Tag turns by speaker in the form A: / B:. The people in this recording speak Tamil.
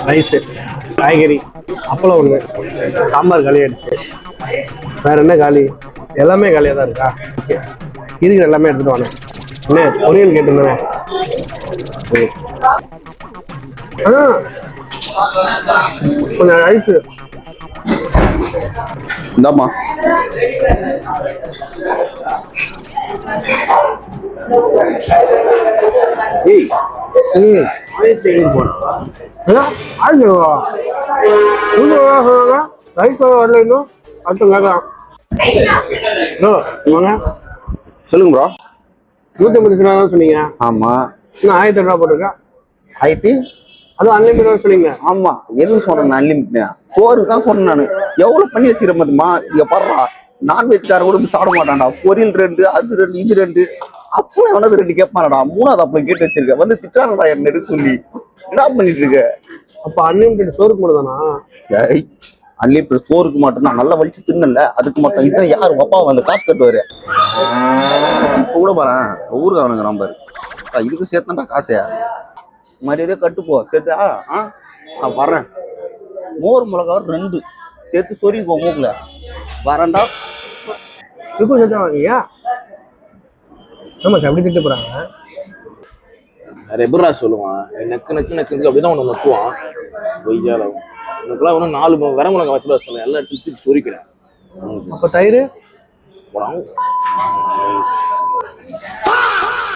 A: ரைஸு, காய்கறி, அப்பளம் ஒன்று, சாம்பார் காலி ஆயிடுச்சு. வேற என்ன காலி? எல்லாமே காலியாக தான் இருக்கா? ஓகே, இருக்கிற எல்லாமே எடுத்துட்டு வாங்க. என்ன பொரியல் கேட்டிருந்தேன். கொஞ்சம் ரைஸு.
B: இந்தாம்மா.
A: ஏய், ஆயிரத்தி ஐநூறு போனா ஆயிரம் சொல்லுவாங்க. ரைஸ் வரல இன்னும் அடுத்த கேட்கலாம். வாங்க.
B: சொல்லுங்க ப்ரோ.
A: 150 ரூபா தான் சொன்னீங்க.
B: ஆமா.
A: இன்னும் 1000 ரூபா போட்டிருக்கா.
B: 1000.
A: அதுவும் அன்லிமிட்டட் சொன்னீங்க.
B: ஆமா, எதுவும் சொன்னேன் அன்லிமிட்டட். சோறுக்கு தான் சொன்னேன் நான். எவ்வளவு பண்ணி வச்சிருக்கேன் பாத்துமா. இங்க பாடுறா, நான்வெஜ்கார கூட சாப்பிட மாட்டான்டா. பொரியல் 2, அது 2, இது 2. அப்போ எவனது 2 கேட்பானடா. 3வது அப்ப கேட்டு வச்சிருக்கேன். வந்து திட்டானடா என்ன எடுத்து சொல்லி. என்ன பண்ணிட்டு இருக்க?
A: அப்ப அன்லிமிட்டட் சோறுக்கு மட்டும் தானா?
B: அன்லிமிட்டட் சோறுக்கு மட்டும்தான். நல்லா வலிச்சு தின்னல அதுக்கு மட்டும். இதுதான் யாரு அப்பா வந்து காசு கட்டுவாரு. இப்ப கூட பாரு, ஊருக்கு அவனுக்கு நம்பர் இதுக்கு சேர்த்தாண்டா காசையா. மரியாதையா கட்டுப்போ சேர்த்தா. நான் வரேன். மோர் மிளகா 2 சேர்த்து சொருகிக்கோ மூக்குல. வரேன்டா.
A: இதுக்கும் சேர்த்தா வாங்கியா? ஆமா சார், அப்படி திட்டு போறாங்க.
C: ரெபரா சொல்லுவான், நக்கு நக்கு நக்கு அப்படிதான் ஒன்று நக்குவான். பொய்யாலும் எனக்குலாம் ஒன்றும் 4 வரமிளகா வச்சுல சொன்னேன். எல்லா இடத்துலையும் சொரிக்கிறேன்.
A: அப்ப தயிர்
C: போடாங்க.